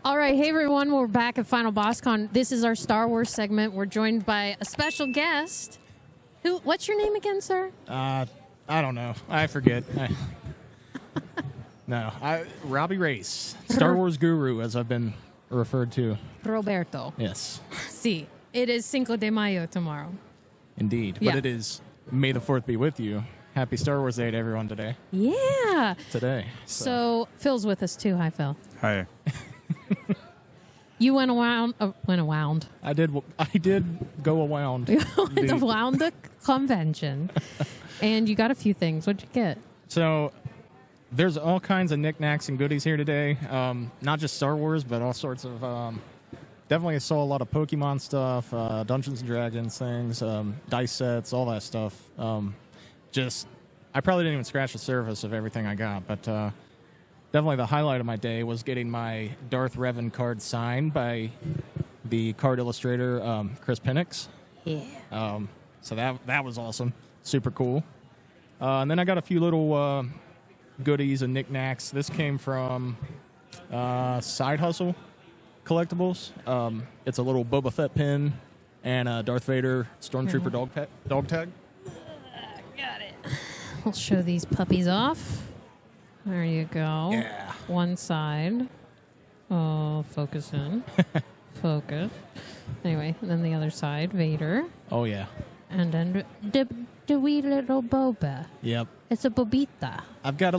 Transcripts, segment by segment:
All right, hey everyone, we're back at Final Boss Con. This is our Star Wars segment. We're joined by a special guest. What's your name again, sir? I don't know. I forget. Robbie Race, Star Wars guru, as I've been referred to. Roberto. Yes. Sí, it is Cinco de Mayo tomorrow. Indeed. Yeah. But it is May the 4th be with you. Happy Star Wars Day to everyone today. Yeah. Today. So Phil's with us too. Hi, Phil. Hi. You went around. I did go around. the Wound convention. And you got a few things. What'd you get? So there's all kinds of knickknacks and goodies here today. Not just Star Wars, but all sorts of... definitely saw a lot of Pokemon stuff, Dungeons & Dragons things, dice sets, all that stuff. I probably didn't even scratch the surface of everything I got, but definitely the highlight of my day was getting my Darth Revan card signed by the card illustrator, Chris Penix. Yeah. So that was awesome. Super cool. And then I got a few little goodies and knickknacks. This came from Side Hustle Collectibles. It's a little Boba Fett pin and a Darth Vader Stormtrooper dog tag. Got it. We'll show these puppies off. There you go. Yeah. One side. Oh, focus in. Focus. Anyway, and then the other side, Vader. Oh, yeah. And then the wee little Boba. Yep. It's a Bobita. I've got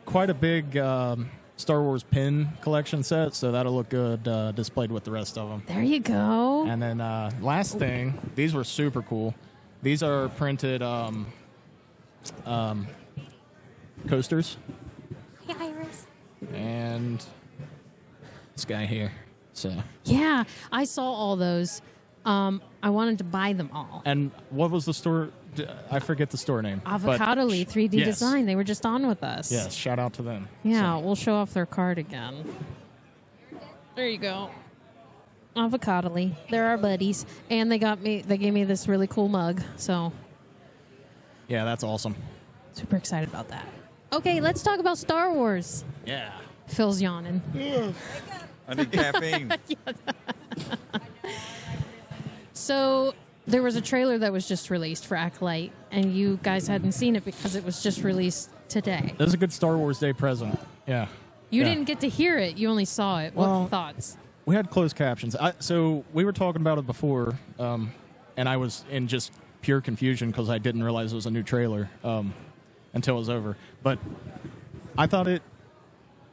quite a big Star Wars pin collection set, so that'll look good displayed with the rest of them. There you go. And then last thing, these were super cool. These are printed coasters. Hey, Iris. And this guy here. So. Yeah, I saw all those. I wanted to buy them all. And what was the store? I forget the store name. Acolyte 3D yes. Design. They were just on with us. Yes, shout out to them. Yeah, we'll show off their card again. There you go. Acolyte. They're our buddies. And they gave me this really cool mug. So yeah, that's awesome. super excited about that. Okay, let's talk about Star Wars. Yeah. Phil's yawning. I need caffeine. So there was a trailer that was just released for Acolyte, and you guys hadn't seen it because it was just released today. This is a good Star Wars Day present. Yeah. You Yeah. didn't get to hear it. You only saw it. Well, What thoughts? We had closed captions. So we were talking about it before, and I was in just pure confusion because I didn't realize it was a new trailer until it was over. But I thought it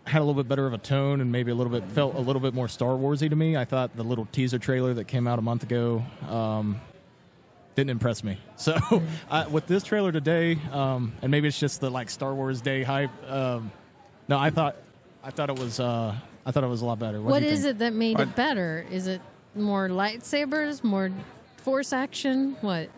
had a little bit better of a tone and maybe felt a little bit more Star Warsy to me. I thought the little teaser trailer that came out a month ago didn't impress me. So with this trailer today, and maybe it's just the Star Wars Day hype. No, I thought it was a lot better. What is it that made it better? Is it more lightsabers, more force action? What?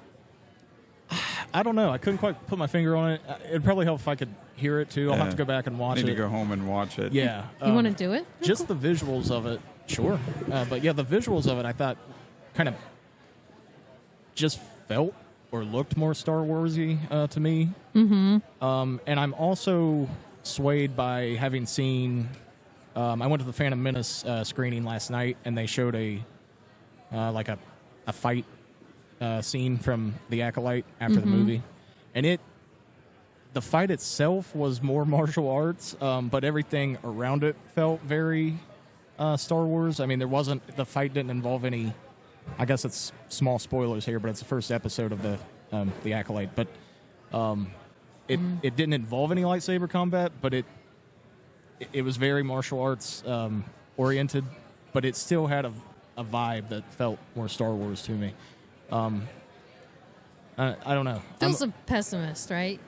I don't know. I couldn't quite put my finger on it. It'd probably help if I could hear it too. I'll have to go back and watch it. Need to go home and watch it. Yeah. You want to do it? Just the visuals of it, sure. But yeah, the visuals of it, I thought kind of just felt or looked more Star Warsy to me. Mm-hmm. And I'm also swayed by having seen. I went to the Phantom Menace screening last night, and they showed a fight scene from the Acolyte after the movie, and the fight itself was more martial arts, but everything around it felt very Star Wars. I mean, the fight didn't involve any. I guess it's small spoilers here, but it's the first episode of the Acolyte. But it didn't involve any lightsaber combat, but it was very martial arts oriented, but it still had a vibe that felt more Star Wars to me. I don't know. Phil's a pessimist, right?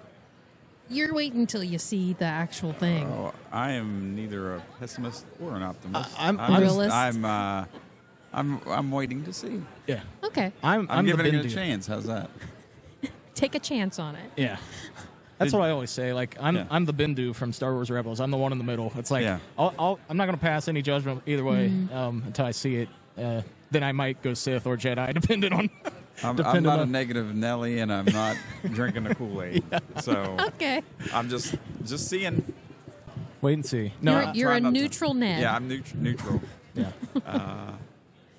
You're waiting until you see the actual thing. Oh, I am neither a pessimist or an optimist. I'm realist. I'm waiting to see. Yeah. Okay. I'm giving it a Bendu. chance. How's that? Take a chance on it. Yeah. That's what I always say. I'm the Bendu from Star Wars Rebels. I'm the one in the middle. It's like I'm not going to pass any judgment either way until I see it. Then I might go Sith or Jedi, depending on. I'm not a negative Nelly, and I'm not drinking a Kool-Aid. Yeah. So Okay. I'm just seeing. Wait and see. No, You're a try not to- neutral Ned. Yeah, I'm neutral. yeah.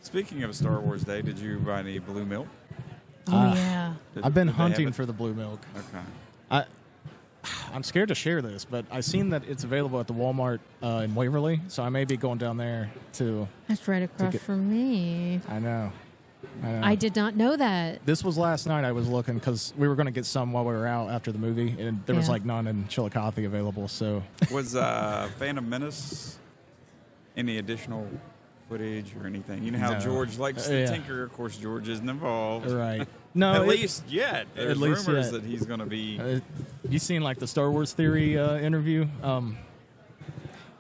Speaking of Star Wars Day, did you buy any blue milk? Oh yeah. I've been Did they have hunting it? for the blue milk. Okay. I'm scared to share this, but I've seen that it's available at the Walmart in Waverly, so I may be going down there to. That's right across from me. I know. I did not know that. This was last night I was looking because we were going to get some while we were out after the movie, and there was Yeah. like none in Chillicothe available. So Was Phantom Menace any additional footage or anything? You know how No. George likes to Yeah. tinker. Of course, George isn't involved. right, no, At it- least yet. There's at least rumors yet. that he's going to be. You seen like the Star Wars Theory interview?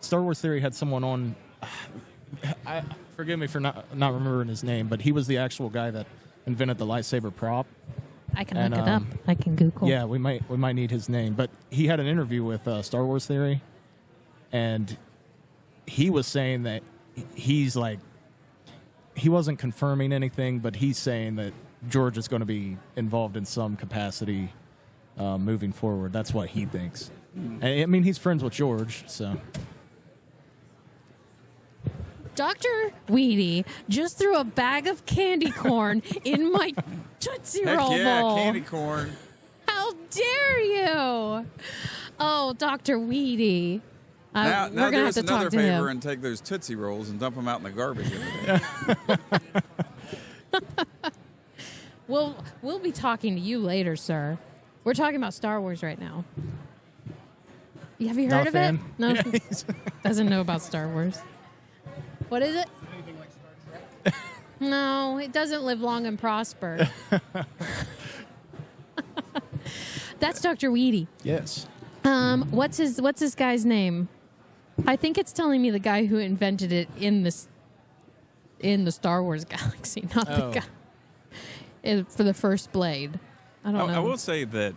Star Wars Theory had someone on. Forgive me for not remembering his name, but he was the actual guy that invented the lightsaber prop. I can And, look it up. I can Google. Yeah, we might need his name, but he had an interview with Star Wars Theory, and he was saying that he's like he wasn't confirming anything, but he's saying that George is going to be involved in some capacity moving forward. That's what he thinks. And, I mean, he's friends with George, so Dr. Weedy just threw a bag of candy corn in my Tootsie Heck Roll yeah, bowl. candy corn. How dare you? Oh, Dr. Weedy. Now we're do going to have us to another talk to favor him. and take those Tootsie Rolls and dump them out in the garbage every day. We'll be talking to you later, sir. We're talking about Star Wars right now. Have you Not heard a of fan. it? No, doesn't know about Star Wars. What is it? No, it doesn't live long and prosper. That's Dr. Weedy. yes. What's his guy's name? I think it's telling me the guy who invented it in the Star Wars galaxy, not Oh. the guy for the first Blade. I don't know. I will say that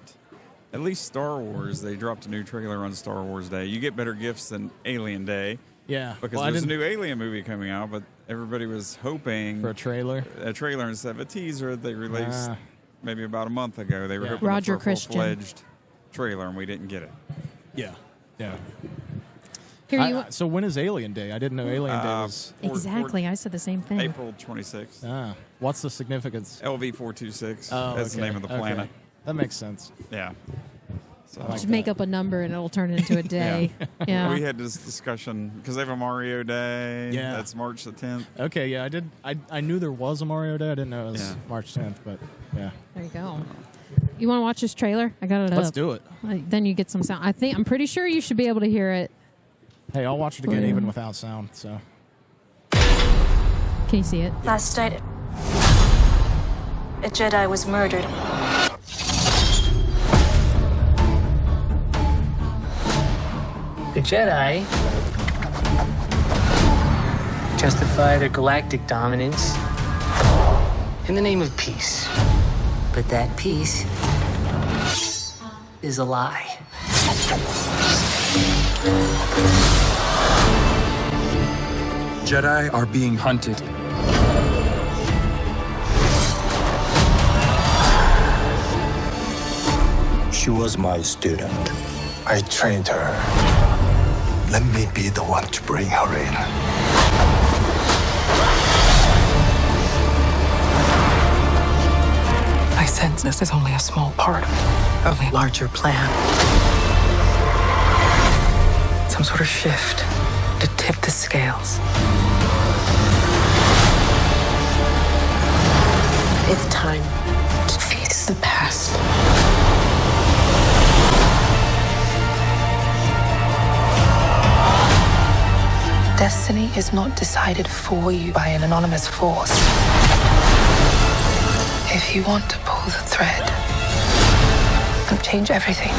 at least Star Wars, they dropped a new trailer on Star Wars Day. You get better gifts than Alien Day Yeah. because Well, there's a new Alien movie coming out, but everybody was hoping for a trailer. a trailer instead of a teaser they released Ah. maybe about a month ago. They were Yeah. hoping Roger for a Christian. full-fledged trailer, and we didn't get it. Yeah. Yeah. Here you So when is Alien Day? I didn't know Alien Day was. exactly. I said the same thing. April 26th. What's the significance? LV426. Oh, That's the okay, name of the okay. planet. That makes sense. Yeah. So like Just make that. up a number and it'll turn into a day. Yeah. we had this discussion because they have a Mario Day. Yeah. That's March the 10th. Okay, yeah, I did. I knew there was a Mario Day. I didn't know it was Yeah. March 10th, but yeah. There you go. You want to watch this trailer? I got it up. Let's do it. Then you get some sound. I'm pretty sure you should be able to hear it. Hey, I'll watch it again Yeah. even without sound. So Can you see it? Last night, a Jedi was murdered. The Jedi justify their galactic dominance in the name of peace. But that peace is a lie. Jedi are being hunted. She was my student. I trained her. Let me be the one to bring her in. I sense this is only a small part of a larger plan. Some sort of shift to tip the scales. It's time. To face the past. Destiny is not decided for you by an anonymous force. If you want to pull the thread and change everything,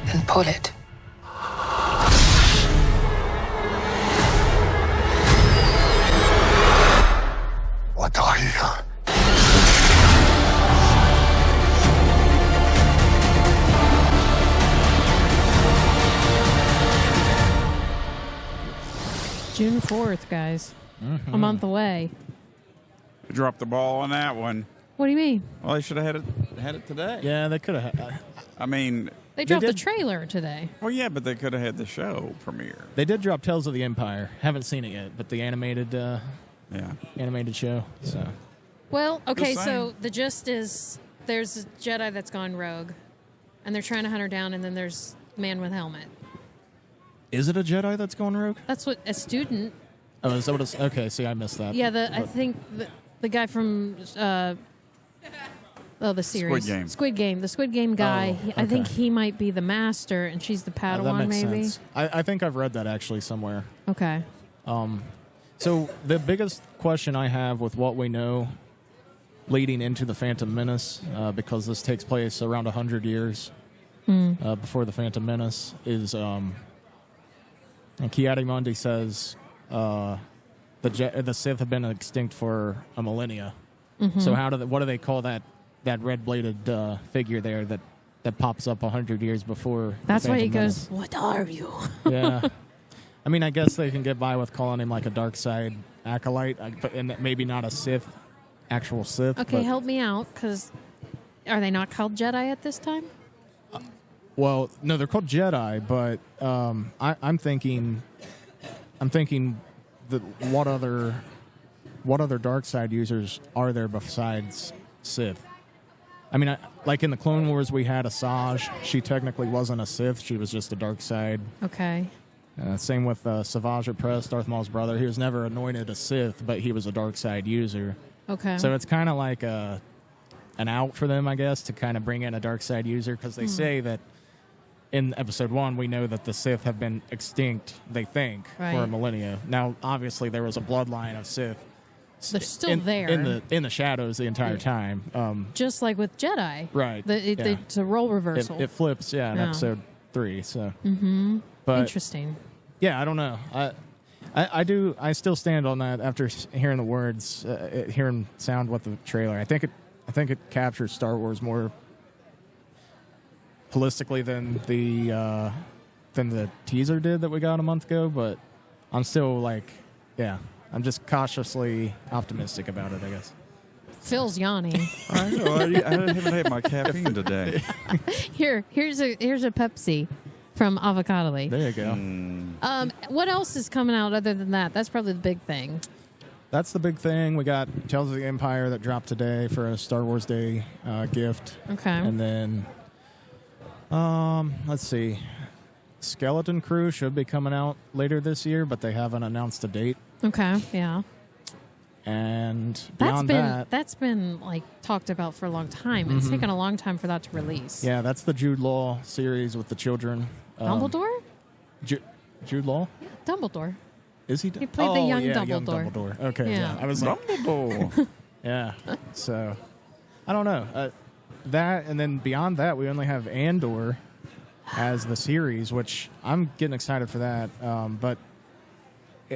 then pull it. What are you? June 4th, guys. A month away. We dropped the ball on that one. What do you mean? Well, they should have had it today. yeah, they could have. I mean, They dropped the did. trailer today. Well, yeah, but they could have had the show premiere. They did drop Tales of the Empire. Haven't seen it yet, but the animated show. So Well, okay, Just so saying. the gist is there's a Jedi that's gone rogue, and they're trying to hunt her down, and then there's Man with Helmet. is it a Jedi that's going rogue? That's what a student. Oh, is that what it's? Okay, see, I missed that. Yeah, I But- think the guy from the series Squid Game. The Squid Game guy. Oh, I think okay. he might be the master, and she's the that Padawan. makes Maybe. sense. I think I've read that actually somewhere. Okay. So the biggest question I have with what we know leading into the Phantom Menace, because this takes place around 100 years before the Phantom Menace, is and Ki-Adi-Mundi says the Sith have been extinct for a millennia. So what do they call that red-bladed figure there that pops up 100 years before? That's the why he Phantom goes, "What are you?" Menace? Yeah. I mean, I guess they can get by with calling him like a dark side acolyte, and maybe not a Sith, actual Sith. Okay, but- help me out, because are they not called Jedi at this time? Well, no, they're called Jedi, but I'm thinking that what other dark side users are there besides Sith? I mean, like in the Clone Wars, we had Asajj. She technically wasn't a Sith; she was just a dark side. Okay. Same with Savage Opress, Darth Maul's brother. He was never anointed a Sith, but he was a dark side user. Okay. So it's kind of like an out for them, I guess, to kind of bring in a dark side user, because they say that in Episode 1, we know that the Sith have been extinct, they think, for a Right. millennia. Now, obviously, there was a bloodline of Sith. They're still in, there. in the shadows the entire time. Just like with Jedi. Right. Yeah. It's a role It, reversal. it flips, in Yeah. Episode 3. So, but Interesting. yeah, I don't know. I still stand on that after hearing the words, hearing sound with the trailer. I think it captures Star Wars more holistically than the teaser did that we got a month ago. But I'm still I'm just cautiously optimistic about it, I guess. Phil's yawning. I know. I haven't had my caffeine today. Here's a Pepsi from Acolyte. There you go. What else is coming out other than that? That's probably the big thing. That's the big thing. We got Tales of the Empire that dropped today for a Star Wars Day gift. Okay. And then, let's see. Skeleton Crew should be coming out later this year, but they haven't announced a date. Okay. Yeah. And beyond That's been like talked about for a long time. It's taken a long time for that to release. yeah, that's the Jude Law series with the children. Dumbledore? Jude Law? Dumbledore. Is he? He played the young Young Dumbledore. Dumbledore. Okay, Yeah. yeah. I was like, Dumbledore. yeah. So, I don't know. That, and then beyond that, we only have Andor as the series, which I'm getting excited for that. But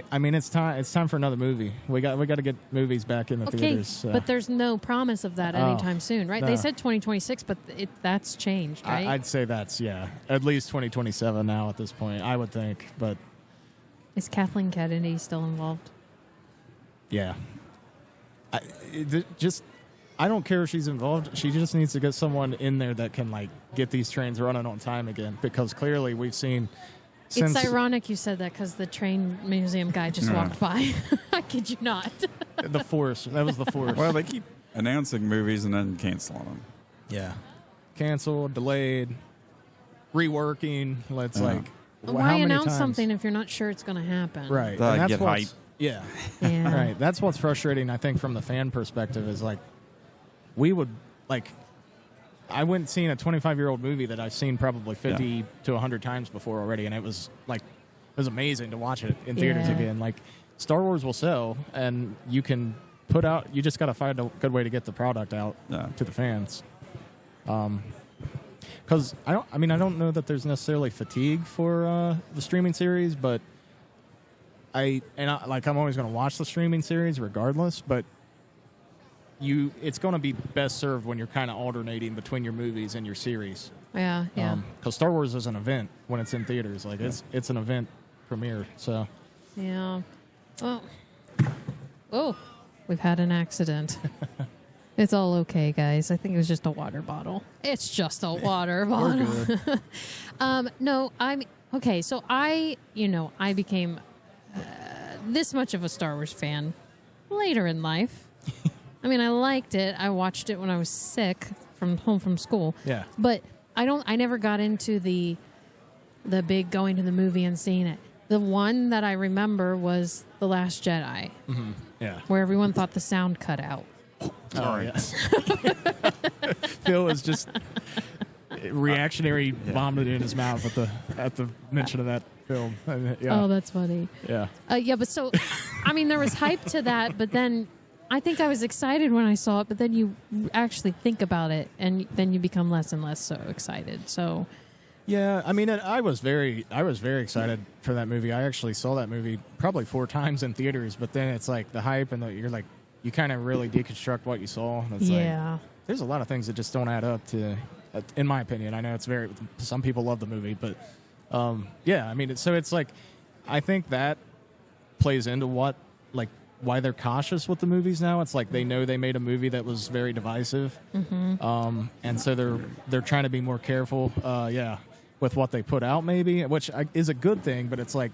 I mean, it's time. It's time for another movie. We got to get movies back in the Okay, theaters. So. but there's no promise of that anytime soon, right? no. They said 2026, but that's changed, right? I'd say that's at least 2027 now at this point. I would think, but Is Kathleen Kennedy still involved? yeah, I don't care if she's involved. She just needs to get someone in there that can like get these trains running on time again, because clearly we've seen. Since, It's ironic you said that because the train museum guy just walked by. I kid you not. the Force. That was the Force. Well, they keep announcing movies and then canceling them. Yeah, canceled, delayed, reworking. Let's like. how Why many announce times? something if you're not sure it's going to happen? Right. Get what's- hype. Yeah. Yeah. Right. That's what's frustrating, I think, from the fan perspective is like, we would like. I went and seen a 25-year-old movie that I've seen probably 50 to 100 times before already, and it was amazing to watch it in theaters Yeah. again. Like, Star Wars will sell, and you can put out. You just got to find a good way to get the product out to the fans. Because I don't know that there's necessarily fatigue for the streaming series, but I'm always going to watch the streaming series regardless, but. It's going to be best served when you're kind of alternating between your movies and your series. Yeah. Yeah. Because Star Wars is an event when it's in theaters. Like it's an event premiere. So Yeah. Oh, we've had an accident. It's all okay, guys. I think it was just a water bottle. It's just a water bottle. We're good. No, I'm okay. So I became this much of a Star Wars fan later in life. I mean, I liked it. I watched it when I was sick home from school. Yeah. But I never got into the big going to the movie and seeing it. The one that I remember was The Last Jedi. Mm-hmm. Yeah. Where everyone thought the sound cut out. Oh, yeah. Phil was just reactionary, vomited in his mouth at the mention of that film. Yeah. Oh, that's funny. Yeah. Yeah, but so, I mean, there was hype to that, but then I think I was excited when I saw it, but then you actually think about it, and then you become less and less so excited. So, yeah, I mean, I was very excited for that movie. I actually saw that movie probably 4 times in theaters, but then it's like the hype and you're like, you kind of really deconstruct what you saw. And it's yeah. like, there's a lot of things that just don't add up to, in my opinion. I know some people love the movie, but yeah, I mean, it's like, I think that plays into why they're cautious with the movies now. It's like they know they made a movie that was very divisive, and so they're trying to be more careful, with what they put out, maybe, which is a good thing. But it's like,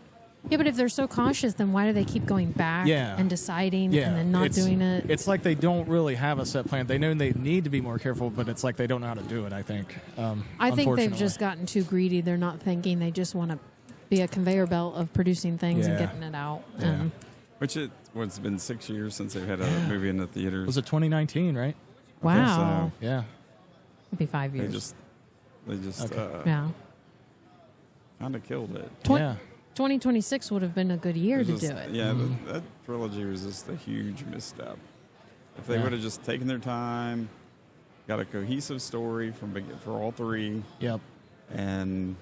yeah, but if they're so cautious, then why do they keep going back and deciding and then not doing it? It's like they don't really have a set plan. They know they need to be more careful, but it's like they don't know how to do it, I think. I think they've just gotten too greedy. They're not thinking. They just want to be a conveyor belt of producing things and getting it out. Yeah. It's been 6 years since they've had a movie in the theaters. Was it 2019, right? Wow. So. Yeah. It'd be 5 years. They just yeah. kind of killed it. 2026 would have been a good year to do it. Yeah, that trilogy was just a huge misstep. If they would have just taken their time, got a cohesive story for all 3, Yep, and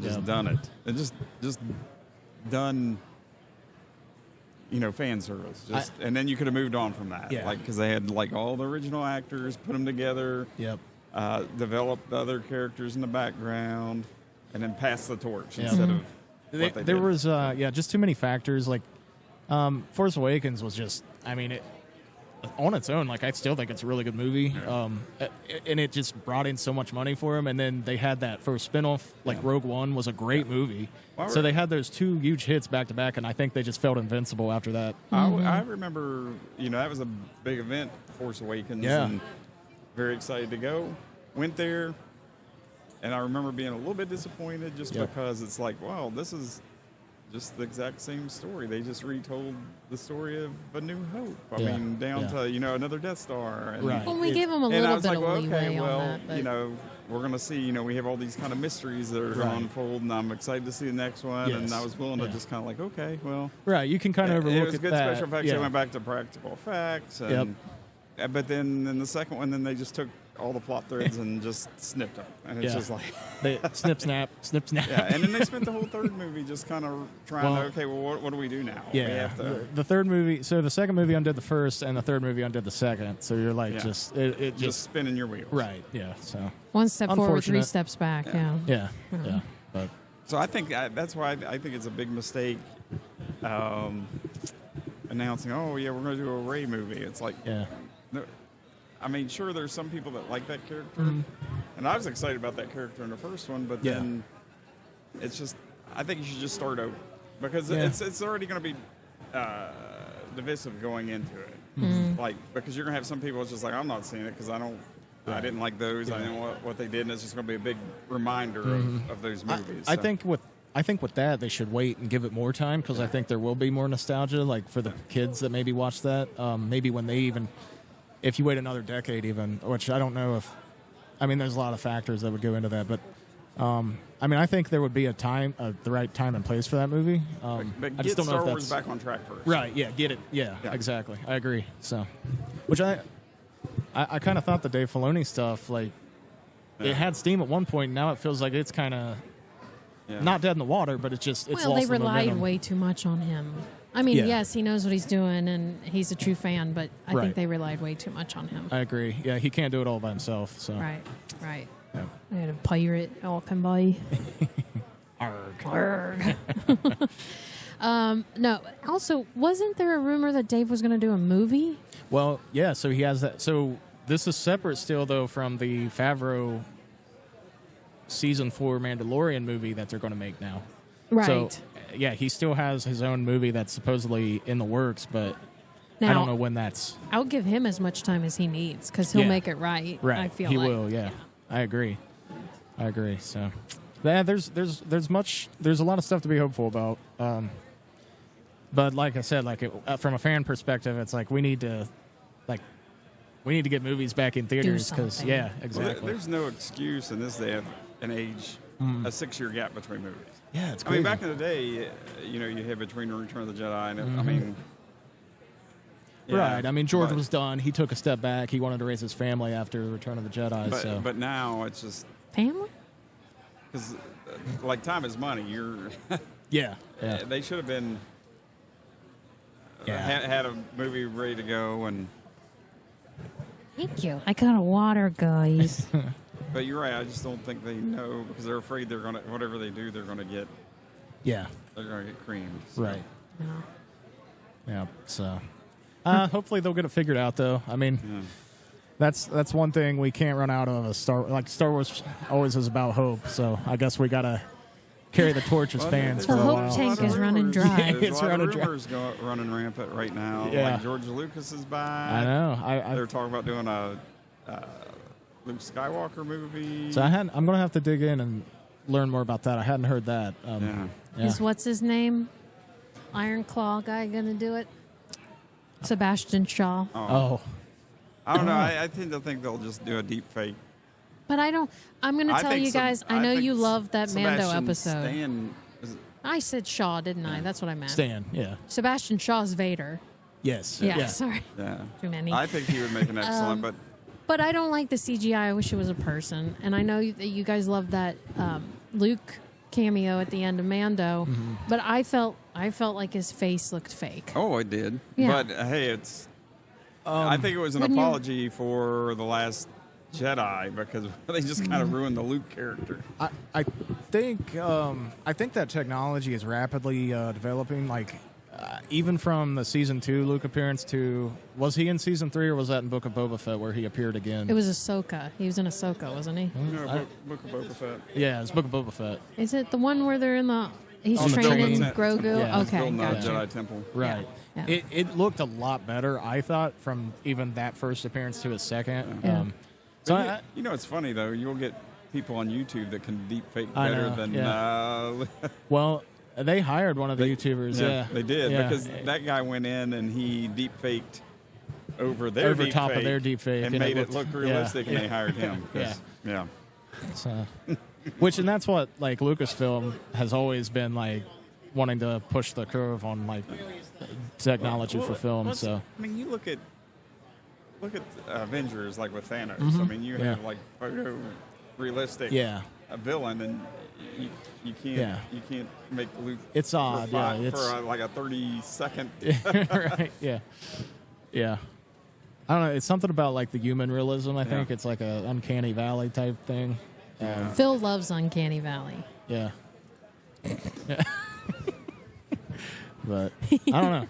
just done it, and just done, fan service, and then you could have moved on from that, because they had all the original actors, put them together, developed other characters in the background, and then pass the torch instead of. There was just too many factors. Like Force Awakens was just, I mean, it on its own, I still think it's a really good movie. And it just brought in so much money for them. And then they had that first spinoff, Rogue One was a great movie. So they had those 2 huge hits back to back, and I think they just felt invincible after that. I remember, that was a big event, Force Awakens, and very excited to go. Went there. And I remember being a little bit disappointed just because it's like, wow, this is just the exact same story. They just retold the story of A New Hope. I mean, down to, another Death Star. And, Well, we gave them a little bit of leeway on that. But we're going to see, we have all these kind of mysteries that are going to unfold, and I'm excited to see the next one. And I was willing to just kind of okay, well. Right, you can kind of overlook it. It was good special effects. They went back to practical effects. And, but then in the second one, then they just took all the plot threads and just snipped them, and it's just like they snip snap. Yeah, and then they spent the whole third movie just kind of trying what do we do now? Yeah, we have to... the third movie. So the second movie undid the first, and the third movie undid the second. So you're just spinning your wheels, right? Yeah. So 1 step forward, 3 steps back. Yeah. But so I think that's why I think it's a big mistake announcing, we're going to do a Rey movie. It's like I mean, sure, there's some people that like that character, and I was excited about that character in the first one, but then it's just, I think you should just start over, because it's already going to be divisive going into it. Because you're going to have some people, it's just like, I'm not seeing it because I didn't like those, I didn't know what they did, and it's just going to be a big reminder of those movies. I think with that, they should wait and give it more time, because I think there will be more nostalgia, for the kids that maybe watch that, maybe when they even... If you wait another decade even, which I don't know if... I mean, there's a lot of factors that would go into that, but... I mean, I think there would be the right time and place for that movie. But I just don't know Star if Wars back on track first. Right, get it. Yeah, exactly. I agree. So, which I kind of thought the Dave Filoni stuff, it had steam at one point, now it feels like it's kind of... Not dead in the water, but it's lost they the relied momentum. way too much on him. I mean, yes, he knows what he's doing, and he's a true fan, but I think they relied way too much on him. I agree. Yeah, he can't do it all by himself. So Right. Yeah. I had a pirate all come by. Arg. No. Also, wasn't there a rumor that Dave was going to do a movie? Well, yeah. So he has that. So this is separate still though from the Favreau season 4 Mandalorian movie that they're going to make now. Right. So, yeah, he still has his own movie that's supposedly in the works, but Now, I don't know when that's. I'll give him as much time as he needs because he'll make it right. Right. I feel he like. will. Yeah. I agree. So, yeah, there's a lot of stuff to be hopeful about. But like I said, like from a fan perspective, it's like we need to get movies back in theaters because exactly. Well, there's no excuse in this day of an age, a 6-year gap between movies. Yeah, it's I mean, crazy. back in the day, you had between Return of the Jedi and I mean. Yeah, Right. I mean, George was done. He took a step back. He wanted to raise his family after Return of the Jedi. But now it's just Family? because, like, time is money. yeah. They should have been Yeah. had a movie ready to go, and Thank you. I got a water, guys. but you're right. I just don't think they know because they're afraid they're gonna whatever they do, they're gonna get creamed. So. Right. No. Yeah. So, hopefully they'll get it figured out, though. I mean, that's one thing we can't run out of. Star Wars always is about hope. So I guess we gotta carry the torch as fans The for a hope while. tank is running dry. There's It's a lot running of dry. rumors running rampant right now. Yeah. Like George Lucas is back. I know. They're talking about doing a Luke Skywalker movie. So I'm going to have to dig in and learn more about that. I hadn't heard that. Yeah. Is what's his name? Iron Claw guy gonna do it? Sebastian Shaw. Oh. I don't know. I tend to think they'll just do a deep fake. But I don't. I'm gonna tell you guys. I know you love that Mando Sebastian episode. Stan I said Shaw, didn't I? That's what I meant. Stan. Yeah. Sebastian Shaw's Vader. Yes. Yeah. Sorry. Yeah. Too many. I think he would make an excellent, But I don't like the CGI. I wish it was a person. And I know that you guys love that Luke cameo at the end of Mando. Mm-hmm. But I felt like his face looked fake. oh, it did. Yeah. But hey, it's. I think it was an wouldn't you- apology for the Last Jedi because they just kind of ruined the Luke character. I think that technology is rapidly developing. Like even from the season 2 Luke appearance to was he in season 3 or was that in Book of Boba Fett where he appeared again? It was Ahsoka. He was in Ahsoka, wasn't he? Book of Boba Fett. Yeah, it's Book of Boba Fett. Is it the one where they're in the? He's On the training train. Grogu. Yeah. Okay, Building the gotcha. Jedi Temple. Right. Yeah. It looked a lot better, I thought, from even that first appearance to his second. Yeah. So But it's funny though. You'll get people on YouTube that can deep fake I better know, than. well, they hired one of the YouTubers. Yeah, they did Yeah. because that guy went in and he deep faked over their Over deep top of fake their deep fake, and and made it it look looked- realistic, yeah. and they hired him. Yeah. Yeah. So, and that's what like Lucasfilm has always been like wanting to push the curve on like technology for film. So I mean, you look at Avengers like with Thanos. Mm-hmm. I mean, you have like photo realistic yeah, a villain, and you can't make Luke. It's odd, yeah, it's- for like a 30-second. right, yeah. I don't know. It's something about like the human realism. I think it's like a uncanny valley type thing. Phil loves Uncanny Valley. Yeah. But I don't know.